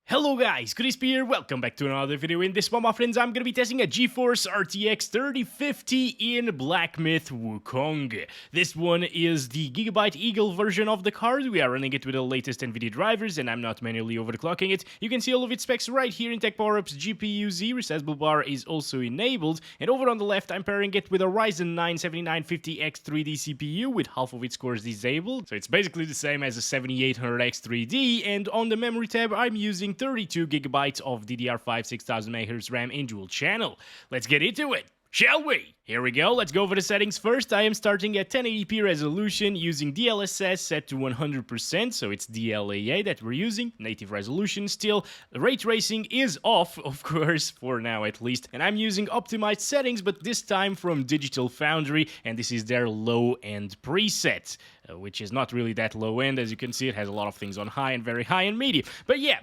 Hello guys, Crispy here, welcome back to another video. In this one, my friends, I'm gonna be testing a GeForce RTX 3050 in Black Myth Wukong. This one is the Gigabyte Eagle version of the card. We are running it with the latest Nvidia drivers, and I'm not manually overclocking it. You can see all of its specs right here in Tech Power-Up's GPU-Z. Resizable bar is also enabled, and over on the left, I'm pairing it with a Ryzen 9 7950X 3D CPU with half of its cores disabled. So it's basically the same as a 7800X 3D, and on the memory tab, I'm using 32 gigabytes of DDR5 6000 MHz RAM in dual channel. Let's get into it, shall we? Here we go, let's go over the settings first. I am starting at 1080p resolution using DLSS set to 100%, so it's DLAA that we're using, native resolution still. Ray tracing is off, of course, for now at least, and I'm using optimized settings, but this time from Digital Foundry, and this is their low-end preset, which is not really that low-end. As you can see, it has a lot of things on high and very high and medium. But yeah,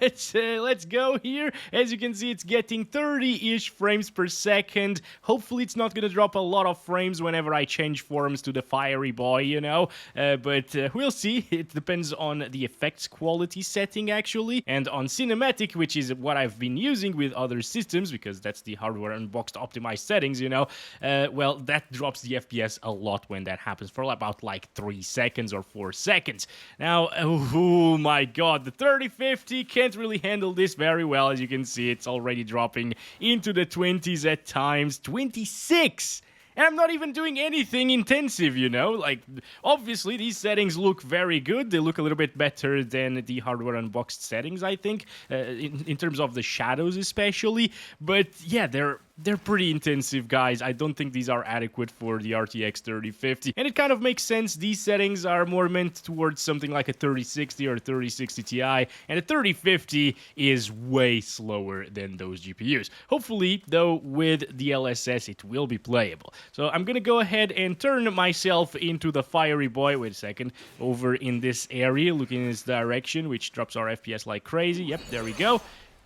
let's go here. As you can see, it's getting 30-ish frames per second. Hopefully, it's not gonna drop a lot of frames whenever I change forms to the fiery boy, you know, but we'll see. It depends on the effects quality setting actually, and on cinematic, which is what I've been using with other systems because that's the hardware unboxed optimized settings, you know. Well, that drops the FPS a lot when that happens for about like 3 seconds or 4 seconds. Now, oh my god, the 3050 can't really handle this very well. As you can see, it's already dropping into the 20s at times, 26. And I'm not even doing anything intensive, you know, like, obviously these settings look very good. They look a little bit better than the hardware unboxed settings, I think, in terms of the shadows especially, but yeah, they're pretty intensive, guys. I don't think these are adequate for the RTX 3050, and it kind of makes sense. These settings are more meant towards something like a 3060 or 3060 Ti, and a 3050 is way slower than those GPUs. Hopefully, though, with DLSS, it will be playable. So I'm gonna go ahead and turn myself into the fiery boy. Wait a second. Over in this area, looking in this direction, which drops our FPS like crazy. Yep, there we go.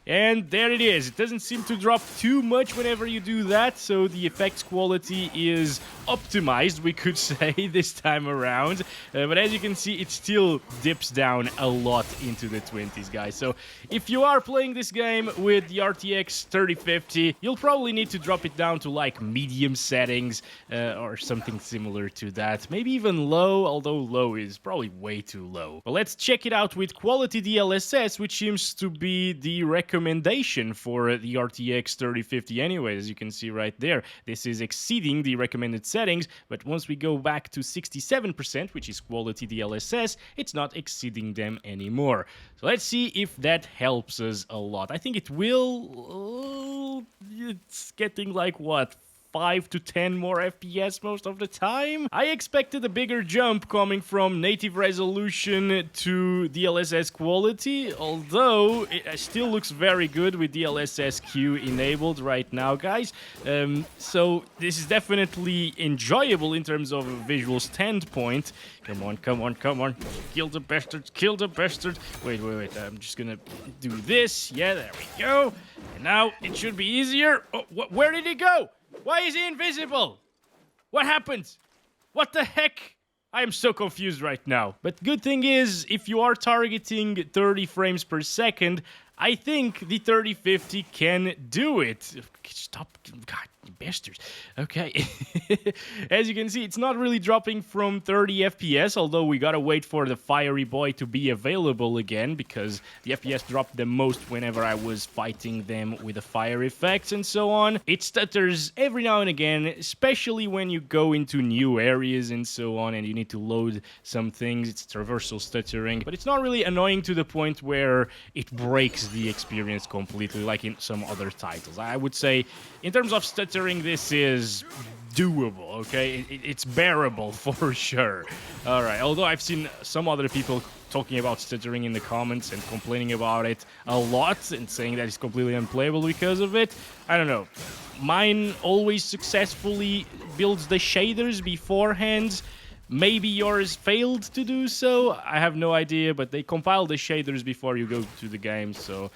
And there it is. It doesn't seem to drop too much whenever you do that, so the effects quality is optimized, we could say, this time around. But as you can see, it still dips down a lot into the 20s, guys. So if you are playing this game with the RTX 3050, you'll probably need to drop it down to like medium settings or something similar to that. Maybe even low, although low is probably way too low. But let's check it out with quality DLSS, which seems to be the recommendation for the RTX 3050 anyway. As you can see right there, this is exceeding the recommended settings, but once we go back to 67%, which is quality DLSS, it's not exceeding them anymore. So let's see if that helps us a lot. I think it will. It's getting like what, 5 to 10 more FPS most of the time. I expected a bigger jump coming from native resolution to DLSS quality, although it still looks very good with DLSS Q enabled right now, guys. So this is definitely enjoyable in terms of a visual standpoint. Come on, come on, come on. Kill the bastard, kill the bastard. Wait. I'm just gonna do this. Yeah, there we go. And now it should be easier. Oh, where did he go? Why is he invisible? What happened? What the heck? I am so confused right now. But good thing is, if you are targeting 30 frames per second, I think the 3050 can do it. Stop. God, you bastards. Okay. As you can see, it's not really dropping from 30 FPS, although we gotta wait for the fiery boy to be available again, because the FPS dropped the most whenever I was fighting them with the fire effects and so on. It stutters every now and again, especially when you go into new areas and so on, and you need to load some things. It's traversal stuttering, but it's not really annoying to the point where it breaks the experience completely like in some other titles. I would say in terms of stuttering, this is doable, okay? It's bearable for sure. All right, although I've seen some other people talking about stuttering in the comments and complaining about it a lot and saying that it's completely unplayable because of it. I don't know. Mine always successfully builds the shaders beforehand, Maybe yours failed to do so. I have no idea, but they compile the shaders before you go to the game, so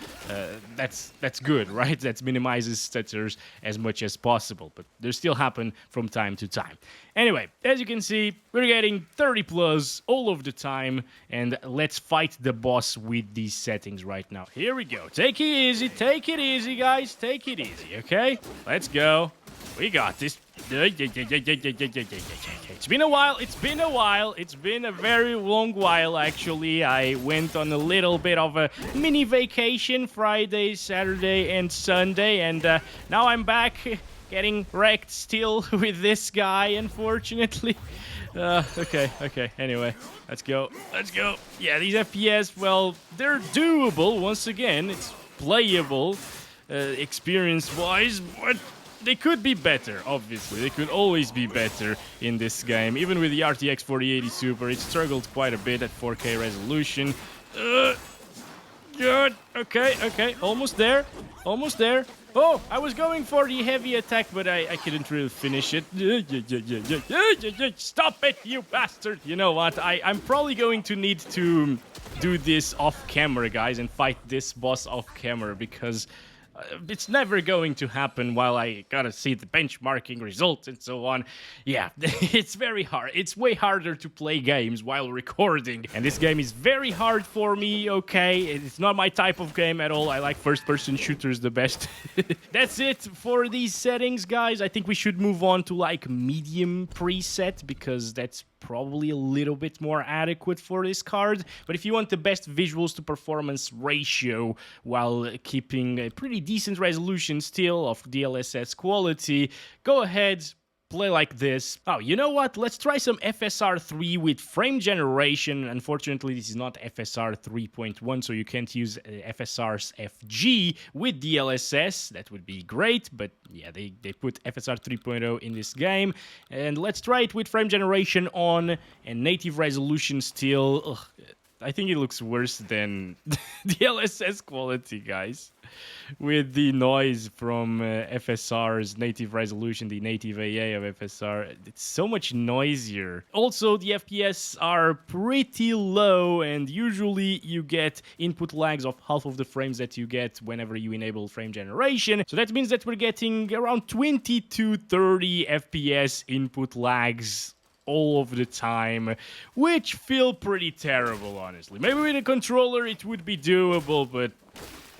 that's good, right? That minimizes stutters as much as possible, but they still happen from time to time. Anyway, as you can see, we're getting 30 plus all of the time, and let's fight the boss with these settings right now. Here we go. Take it easy, guys. Take it easy, okay? Let's go. We got this. It's been a while. It's been a very long while, actually. I went on a little bit of a mini vacation Friday, Saturday, and Sunday, and now I'm back getting wrecked still with this guy, unfortunately. Okay. Anyway, let's go. Yeah, these FPS, well, they're doable. Once again, it's playable experience-wise, but they could be better, obviously. They could always be better in this game. Even with the RTX 4080 Super, it struggled quite a bit at 4K resolution. Good. Okay. Almost there. Oh, I was going for the heavy attack, but I couldn't really finish it. Stop it, you bastard! You know what? I'm probably going to need to do this off camera, guys, and fight this boss off camera, because it's never going to happen while I gotta see the benchmarking results and so on. Yeah, it's very hard. It's way harder to play games while recording. And this game is very hard for me, okay? It's not my type of game at all. I like first-person shooters the best. That's it for these settings, guys. I think we should move on to, like, medium preset, because that's probably a little bit more adequate for this card. But if you want the best visuals to performance ratio while keeping a pretty decent resolution still of DLSS quality, go ahead, play like this. Oh, you know what? Let's try some FSR 3 with frame generation. Unfortunately, this is not FSR 3.1, so you can't use FSR's FG with DLSS. That would be great, but yeah, they put FSR 3.0 in this game. And let's try it with frame generation on and native resolution still. Ugh, I think it looks worse than DLSS quality, guys. With the noise from FSR's native resolution, the native AA of FSR, it's so much noisier. Also, the FPS are pretty low, and usually you get input lags of half of the frames that you get whenever you enable frame generation. So that means that we're getting around 20 to 30 FPS input lags all of the time, which feel pretty terrible, honestly. Maybe with a controller it would be doable, but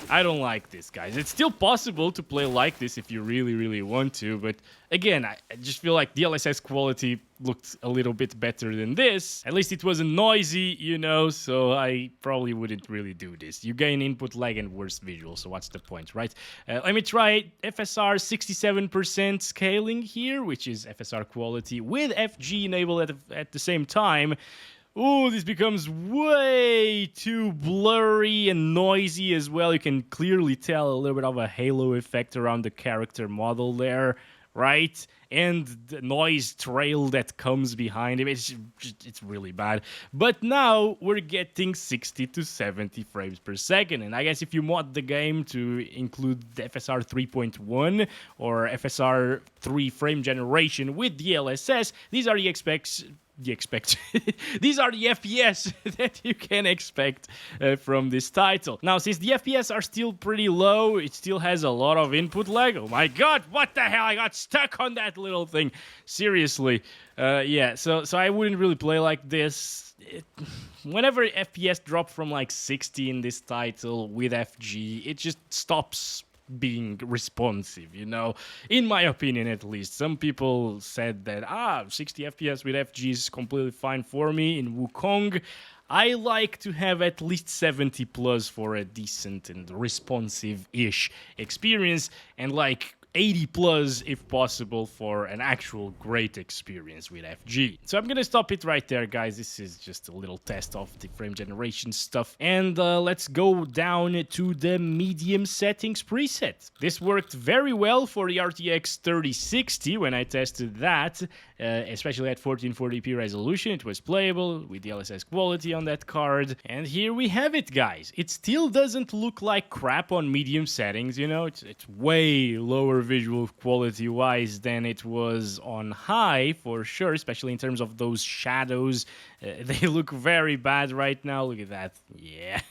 I don't like this, guys. It's still possible to play like this if you really want to, but again, I just feel like DLSS quality looked a little bit better than this. At least it wasn't noisy, you know, so I probably wouldn't really do this. You gain input lag and worse visuals, so what's the point, right? Let me try FSR 67% scaling here, which is FSR quality, with FG enabled at the same time. Ooh, this becomes way too blurry and noisy as well. You can clearly tell a little bit of a halo effect around the character model there, right? And the noise trail that comes behind him, it's really bad. But now we're getting 60 to 70 frames per second. And I guess if you mod the game to include the FSR 3.1 or FSR 3 frame generation with DLSS, these are the these are the FPS that you can expect from this title. Now, since the FPS are still pretty low, it still has a lot of input lag. Oh my god, what the hell? I got stuck on that little thing. Seriously. Yeah, so I wouldn't really play like this. Whenever FPS drop from like 60 in this title with FG, it just stops being responsive, you know, in my opinion at least. Some people said that 60 FPS with FG is completely fine for me in Wukong. I like to have at least 70 plus for a decent and responsive-ish experience, and like 80 plus if possible for an actual great experience with FG. So I'm gonna stop it right there, guys. This is just a little test of the frame generation stuff, and let's go down to the medium settings preset. This worked very well for the RTX 3060 when I tested that, especially at 1440p resolution. It was playable with DLSS quality on that card, and here we have it, guys. It still doesn't look like crap on medium settings, you know. It's way lower visual quality wise than it was on high, for sure, especially in terms of those shadows. They look very bad right now. Look at that. Yeah.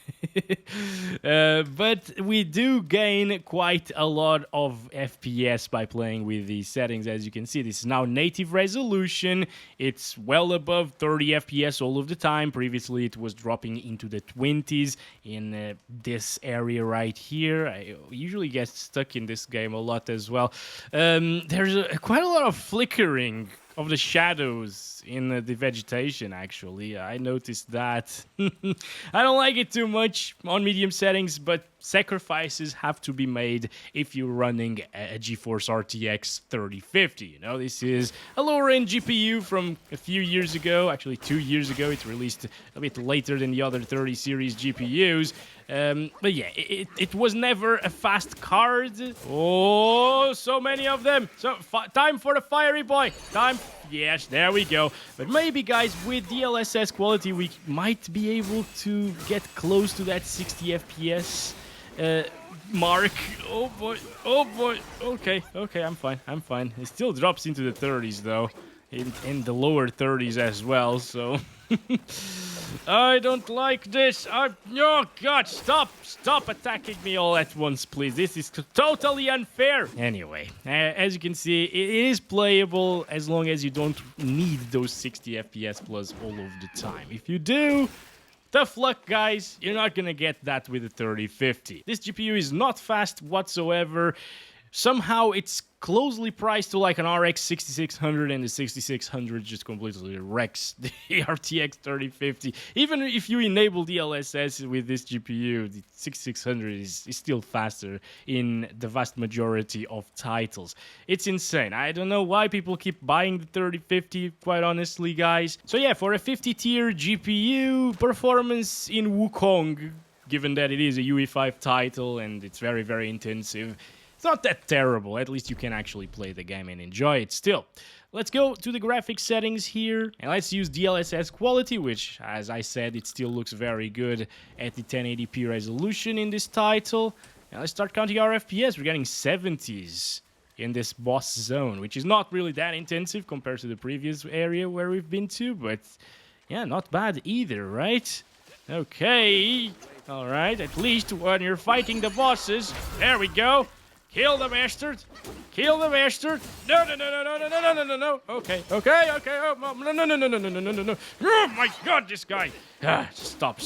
But we do gain quite a lot of FPS by playing with these settings. As you can see, this is now native resolution. It's well above 30 FPS all of the time. Previously, it was dropping into the 20s in this area right here. I usually get stuck in this game a lot as well. There's quite a lot of flickering of the shadows in the vegetation, actually. I noticed that. I don't like it too much on medium settings, but sacrifices have to be made if you're running a GeForce RTX 3050. You know, this is a lower-end GPU from a few years ago. Actually, 2 years ago. It's released a bit later than the other 30 series GPUs. But yeah, it was never a fast card. Oh, so many of them. So, time for the fiery boy. Time. Yes, there we go. But maybe, guys, with DLSS quality, we might be able to get close to that 60 FPS mark. Oh boy, oh boy. Okay, I'm fine. It still drops into the 30s, though. In the lower 30s as well, so... I don't like this. Oh, God, stop attacking me all at once, please. This is totally unfair. Anyway, as you can see, it is playable as long as you don't need those 60 FPS plus all of the time. If you do, tough luck, guys. You're not gonna get that with the 3050. This GPU is not fast whatsoever. Somehow it's closely priced to like an RX 6600, and the 6600 just completely wrecks the RTX 3050. Even if you enable DLSS with this GPU, the 6600 is still faster in the vast majority of titles. It's insane. I don't know why people keep buying the 3050, quite honestly, guys. So yeah, for a 50-tier GPU, performance in Wukong, given that it is a UE5 title and it's very, very intensive, it's not that terrible. At least you can actually play the game and enjoy it still. Let's go to the graphics settings here, and let's use DLSS quality, which, as I said, it still looks very good at the 1080p resolution in this title. And let's start counting our FPS. We're getting 70s in this boss zone, which is not really that intensive compared to the previous area where we've been to, but yeah, not bad either, right? Okay, all right, at least when you're fighting the bosses. There we go. Kill the bastard! Kill the bastard! No! Okay. Oh, no. Oh my God, this guy! Stop!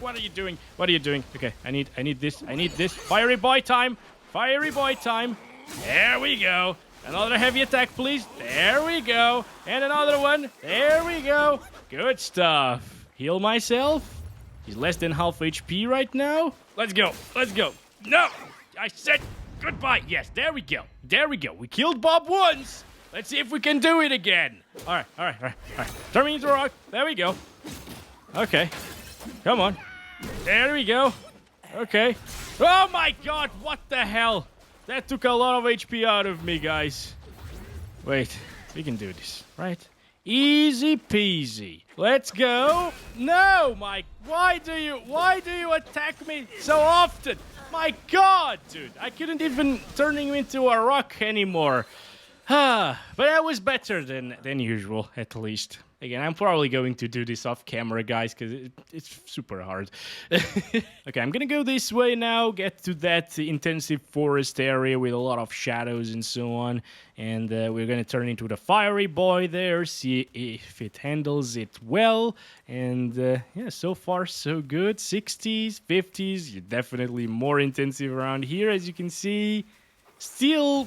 What are you doing? Okay, I need this. Fiery boy time! There we go. Another heavy attack, please. There we go. And another one. There we go. Good stuff. Heal myself. He's less than half HP right now. Let's go. No! I said goodbye. Yes, there we go. We killed Bob once. Let's see if we can do it again. All right. Turn me into a rock. There we go. Okay. Come on. There we go. Okay. Oh my God, what the hell? That took a lot of HP out of me, guys. Wait, we can do this, right? Easy peasy. Let's go. No, Mike. Why do you attack me so often? My God, dude. I couldn't even turn him into a rock anymore. But that was better than usual, at least. Again, I'm probably going to do this off camera, guys, because it's super hard. Okay, I'm gonna go this way now, get to that intensive forest area with a lot of shadows and so on. And we're gonna turn into the fiery boy there, see if it handles it well. And yeah, so far so good. 60s, 50s, definitely more intensive around here, as you can see. Still...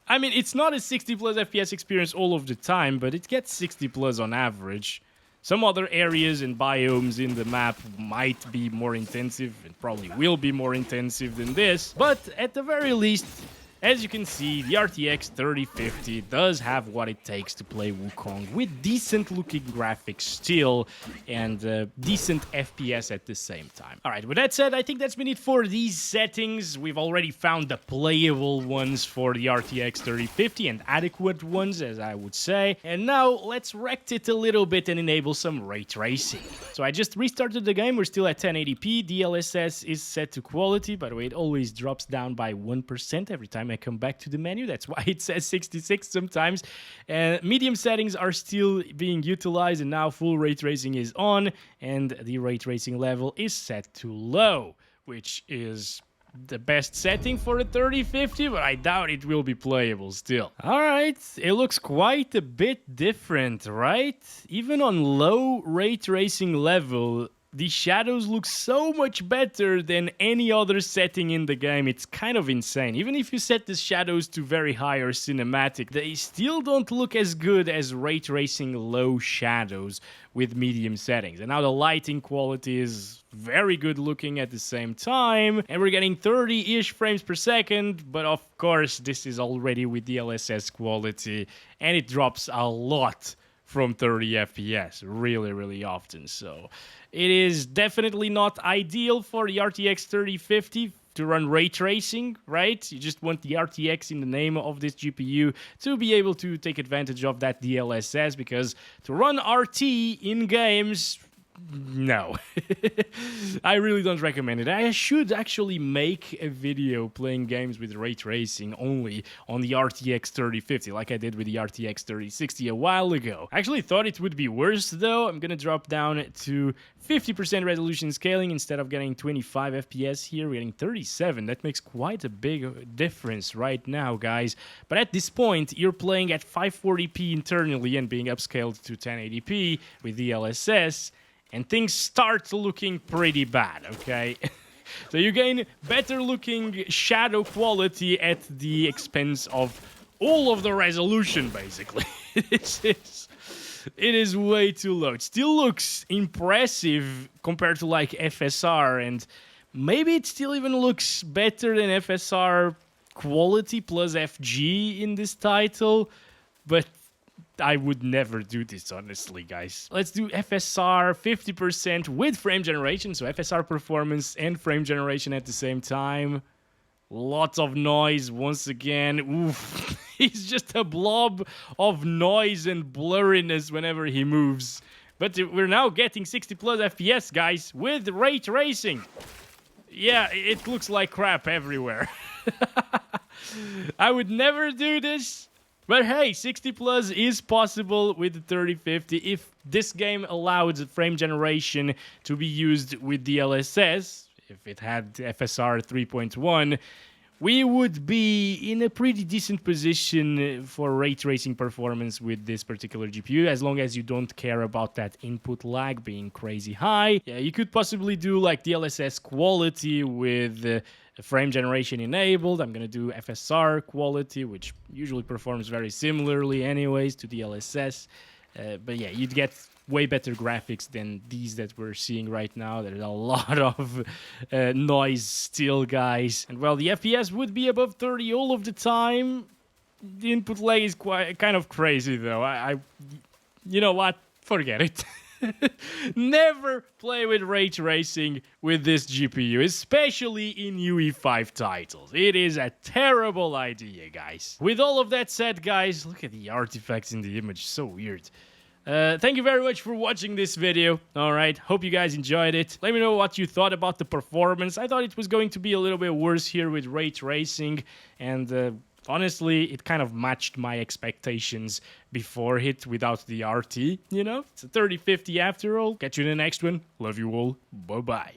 I mean, it's not a 60 plus FPS experience all of the time, but it gets 60 plus on average. Some other areas and biomes in the map might be more intensive and probably will be more intensive than this, but at the very least, As you can see, the RTX 3050 does have what it takes to play Wukong with decent looking graphics still and decent FPS at the same time. Alright, with that said, I think that's been it for these settings. We've already found the playable ones for the RTX 3050 and adequate ones, as I would say. And now let's rect it a little bit and enable some ray tracing. So I just restarted the game. We're still at 1080p. DLSS is set to quality. By the way, it always drops down by 1% every time I come back to the menu. That's why it says 66 sometimes. Medium settings are still being utilized, and now full ray tracing is on, and the ray tracing level is set to low, which is the best setting for a 3050, but I doubt it will be playable still. Alright, it looks quite a bit different, right? Even on low ray tracing level, the shadows look so much better than any other setting in the game. It's kind of insane. Even if you set the shadows to very high or cinematic, they still don't look as good as ray tracing low shadows with medium settings. And now the lighting quality is very good looking at the same time. And we're getting 30-ish frames per second. But of course, this is already with DLSS quality. And it drops a lot from 30 FPS really often. So it is definitely not ideal for the RTX 3050 to run ray tracing, right? You just want the RTX in the name of this GPU to be able to take advantage of that DLSS, because to run RT in games, no. I really don't recommend it. I should actually make a video playing games with ray tracing only on the RTX 3050, like I did with the RTX 3060 a while ago. I actually thought it would be worse though. I'm gonna drop down to 50% resolution scaling. Instead of getting 25 FPS here, we're getting 37. That makes quite a big difference right now, guys. But at this point, you're playing at 540p internally and being upscaled to 1080p with DLSS, and things start looking pretty bad, okay? So you gain better looking shadow quality at the expense of all of the resolution, basically. It is way too low. It still looks impressive compared to like FSR, and maybe it still even looks better than FSR Quality plus FG in this title, but I would never do this, honestly, guys. Let's do FSR 50% with frame generation, so FSR Performance and frame generation at the same time. Lots of noise once again. Oof. He's just a blob of noise and blurriness whenever he moves. But we're now getting 60 plus FPS, guys, with ray tracing. Yeah, it looks like crap everywhere. I would never do this. But hey, 60 plus is possible with the 3050 if this game allowed frame generation to be used with DLSS. If it had FSR 3.1, we would be in a pretty decent position for ray tracing performance with this particular GPU, as long as you don't care about that input lag being crazy high. Yeah, you could possibly do like DLSS quality with frame generation enabled. I'm gonna do FSR quality, which usually performs very similarly anyways to DLSS. But yeah, you'd get way better graphics than these that we're seeing right now. There's a lot of noise still, guys. And well, the FPS would be above 30 all of the time. The input lag is kind of crazy though. You know what? Forget it. Never play with ray tracing with this GPU, especially in UE5 titles. It is a terrible idea, guys. With all of that said, guys, look at the artifacts in the image. So weird. Thank you very much for watching this video. Alright, hope you guys enjoyed it. Let me know what you thought about the performance. I thought it was going to be a little bit worse here with ray tracing, and honestly, it kind of matched my expectations before it without the RT, you know? It's a 3050 after all. Catch you in the next one. Love you all. Bye-bye.